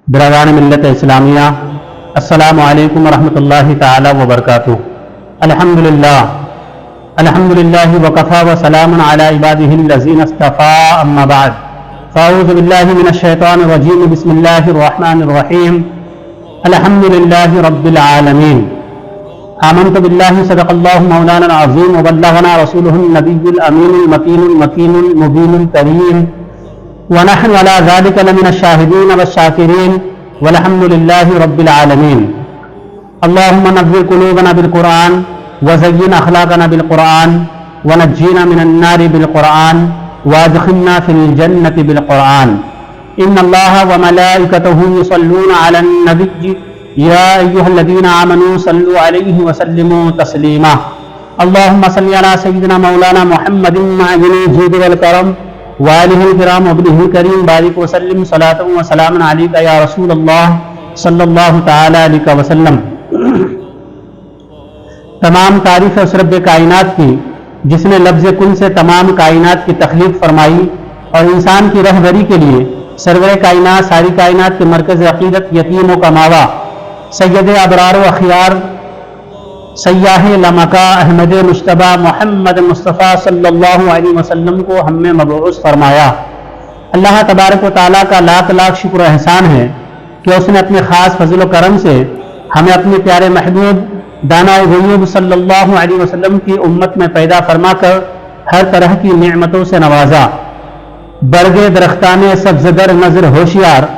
برادران ملت اسلامیہ، السلام علیکم ورحمۃ اللہ تعالی وبرکاتہ۔ الحمدللہ وکفی وسلام علی عبادہ الذین اصطفی، اما بعد فاعوذ باللہ من الشیطان الرجیم، بسم اللہ الرحمن الرحیم، الحمدللہ رب العالمین۔ آمنت باللہ صدق اللہ مولانا العظیم وبلغنا رسولہ النبی الامین المکین المکین المبین الکریم، ونحن على ذلك لمن الشاهدين والشاكرين والحمد لله رب العالمين۔ اللهم نور قلوبنا بالقرآن وزين أخلاقنا بالقرآن ونجينا من النار بالقرآن وادخلنا في الجنة بالقرآن۔ إن الله وملائكته يصلون على النبي يا أيها الذين آمنوا صلوا عليه وسلموا تسليما۔ اللهم صل على سيدنا مولانا محمد معدن الجود والكرم وآلہ الکرام وابنہ الکریم، بارک وسلم صلاۃ و سلام علیک یا رسول اللہ صلی اللہ تعالی علیہ وسلم۔ تمام تعریف اس رب کائنات کی جس نے لفظ کن سے تمام کائنات کی تخلیق فرمائی اور انسان کی رہبری کے لیے سرور کائنات ساری کائنات کے مرکز عقیدت یتیم و کماوا سید ابرار و اخیار سیاح لمکہ احمد مجتبیٰ محمد مصطفیٰ صلی اللہ علیہ وسلم کو ہم میں مبعوث فرمایا۔ اللہ تبارک و تعالیٰ کا لاکھ لاکھ شکر و احسان ہے کہ اس نے اپنے خاص فضل و کرم سے ہمیں اپنے پیارے محبوب دانا غیوب صلی اللہ علیہ وسلم کی امت میں پیدا فرما کر ہر طرح کی نعمتوں سے نوازا۔ برگے درختان سبزدر نظر ہوشیار،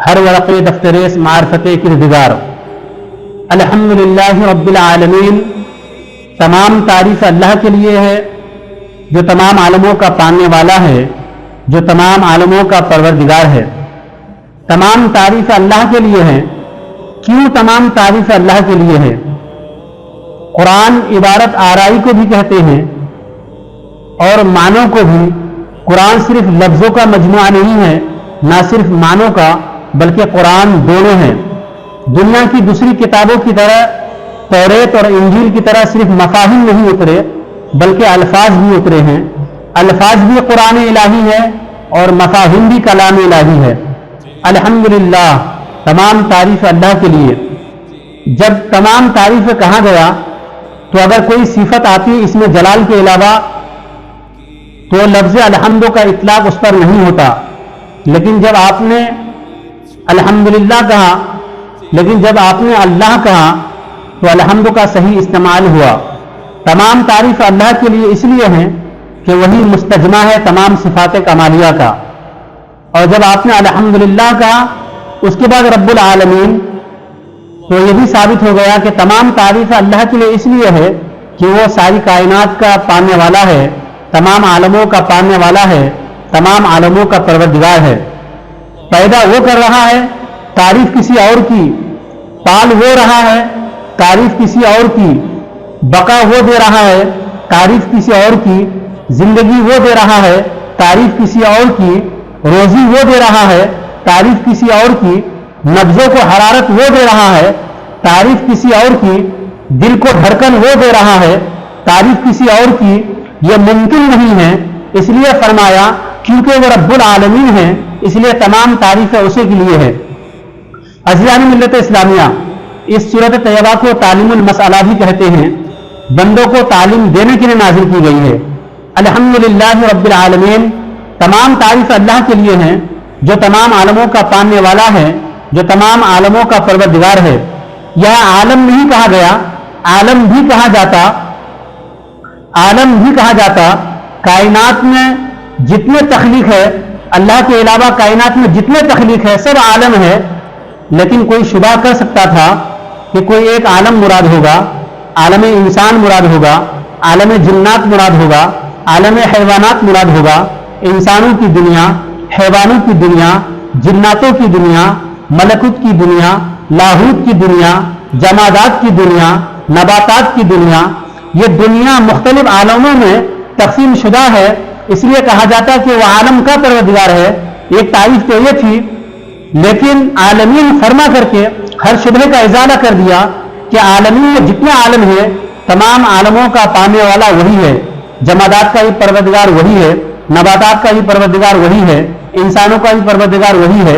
ہر ورقے دفتریس معرفت کردگار۔ الحمدللہ رب العالمین، تمام تعریف اللہ کے لیے ہے جو تمام عالموں کا پالنے والا ہے، جو تمام عالموں کا پروردگار ہے۔ تمام تعریف اللہ کے لیے ہے۔ کیوں تمام تعریف اللہ کے لیے ہے؟ قرآن عبارت آرائی کو بھی کہتے ہیں اور معنوں کو بھی۔ قرآن صرف لفظوں کا مجموعہ نہیں ہے، نہ صرف معنوں کا، بلکہ قرآن دونوں ہے۔ دنیا کی دوسری کتابوں کی طرح توریت اور انجیل کی طرح صرف مفاہیم نہیں اترے بلکہ الفاظ بھی اترے ہیں۔ الفاظ بھی قرآن الہی ہے اور مفاہیم بھی کلام الہی ہے۔ الحمدللہ، تمام تعریف اللہ کے لیے۔ جب تمام تعریف کہا گیا تو اگر کوئی صفت آتی ہے اس میں جلال کے علاوہ تو لفظ الحمد کا اطلاق اس پر نہیں ہوتا، لیکن جب آپ نے الحمدللہ کہا، لیکن جب آپ نے اللہ کہا تو الحمد کا صحیح استعمال ہوا۔ تمام تعریف اللہ کے لیے اس لیے ہیں کہ وہی مستجمع ہے تمام صفات کمالیہ کا۔ اور جب آپ نے الحمدللہ کہا اس کے بعد رب العالمین، تو یہ بھی ثابت ہو گیا کہ تمام تعریف اللہ کے لیے اس لیے ہے کہ وہ ساری کائنات کا پالنے والا ہے، تمام عالموں کا پالنے والا ہے، تمام عالموں کا پروردگار ہے۔ پیدا وہ کر رہا ہے، تعریف کسی اور کی، پال وہ رہا ہے، تعریف کسی اور کی، بقا وہ دے رہا ہے، تعریف کسی اور کی، زندگی وہ دے رہا ہے، تعریف کسی اور کی، روزی وہ دے رہا ہے، تعریف کسی اور کی، نبضوں کو حرارت وہ دے رہا ہے، تعریف کسی اور کی، دل کو دھڑکن وہ دے رہا ہے، تعریف کسی اور کی۔ یہ ممکن نہیں ہے، اس لیے فرمایا کیونکہ وہ رب العالمین ہے، اس لیے تمام تعریفیں اسی کے لیے ہے۔ عزیزان ملت اسلامیہ، اس سورۃ طیبہ کو تعلیم المسئلہ بھی کہتے ہیں، بندوں کو تعلیم دینے کے لیے نازل کی گئی ہے۔ الحمدللہ رب العالمین، تمام تعریف اللہ کے لیے ہیں جو تمام عالموں کا پالنے والا ہے، جو تمام عالموں کا پروردگار ہے۔ یہاں عالم نہیں کہا گیا، عالم بھی کہا جاتا، عالم بھی کہا جاتا۔ کائنات میں جتنے تخلیق ہے، اللہ کے علاوہ کائنات میں جتنے تخلیق ہے سب عالم ہے، لیکن کوئی شبہ کر سکتا تھا کہ کوئی ایک عالم مراد ہوگا، عالم انسان مراد ہوگا، عالم جنات مراد ہوگا، عالم حیوانات مراد ہوگا۔ انسانوں کی دنیا، حیوانوں کی دنیا، جناتوں کی دنیا، ملکوت کی دنیا، لاہوت کی دنیا، جمادات کی دنیا، نباتات کی دنیا، یہ دنیا مختلف عالموں میں تقسیم شدہ ہے، اس لیے کہا جاتا کہ وہ عالم کا پروردگار ہے۔ ایک تعریف تو یہ تھی، لیکن عالمین فرما کر کے ہر شبہ کا ازالہ کر دیا کہ عالمین میں جتنے عالم ہیں تمام عالموں کا پانے والا وہی ہے۔ جمادات کا بھی پروردگار وہی ہے، نباتات کا بھی پروردگار وہی ہے، انسانوں کا بھی پروردگار وہی ہے،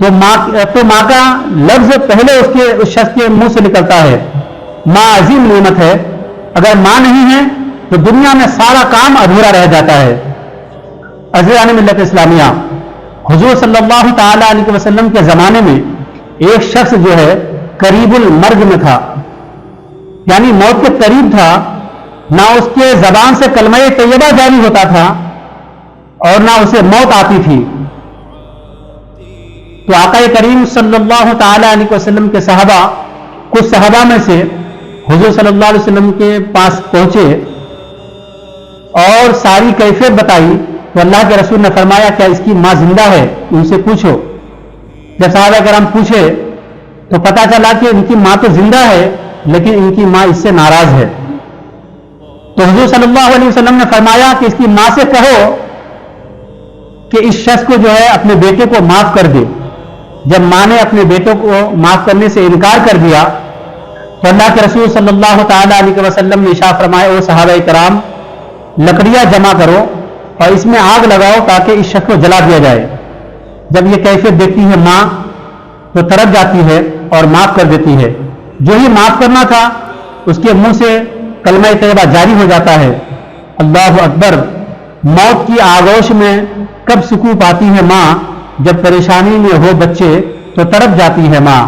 تو ماں کا لفظ پہلے اس شخص کے منہ سے نکلتا ہے. ماں عظیم نعمت ہے. اگر ماں نہیں ہے تو دنیا میں سارا کام ادھورا رہ جاتا ہے. عزیزان ملت اسلامیہ، حضور صلی اللہ تعالی علیہ وسلم کے زمانے میں ایک شخص جو ہے قریب المرگ میں تھا، یعنی موت کے قریب تھا. نہ اس کے زبان سے کلمہ طیبہ جاری ہوتا تھا اور نہ اسے موت آتی تھی. تو آقا کریم صلی اللہ تعالی علیہ وسلم کے صحابہ، کچھ صحابہ میں سے حضور صلی اللہ علیہ وسلم کے پاس پہنچے اور ساری کیفیت بتائی. تو اللہ کے رسول نے فرمایا کیا اس کی ماں زندہ ہے؟ ان سے پوچھو. جب صحابہ کرام پوچھے تو پتا چلا کہ ان کی ماں تو زندہ ہے لیکن ان کی ماں اس سے ناراض ہے. تو حضور صلی اللہ علیہ وسلم نے فرمایا کہ اس کی ماں سے کہو کہ اس شخص کو جو ہے اپنے بیٹے کو معاف کر دے. جب ماں نے اپنے بیٹے کو معاف کرنے سے انکار کر دیا تو اللہ کے رسول صلی اللہ تعالی علیہ وسلم نے ارشاد فرمایا، او صحابہ کرام، لکڑیاں جمع کرو اور اس میں آگ لگاؤ تاکہ اس شخص کو جلا دیا جائے. جب یہ کیفیت دیکھتی ہے ماں تو تڑپ جاتی ہے اور معاف کر دیتی ہے. جو ہی معاف کرنا تھا اس کے منہ سے کلمہ طیبہ جاری ہو جاتا ہے. اللہ اکبر. موت کی آغوش میں کب سکون پاتی ہے ماں؟ جب پریشانی میں ہو بچے تو تڑپ جاتی ہے ماں.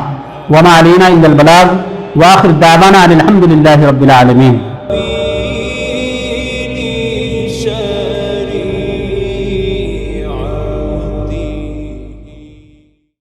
وما علینا الا البلاغ، وآخر دعوانا ان الحمد للہ رب العالمین.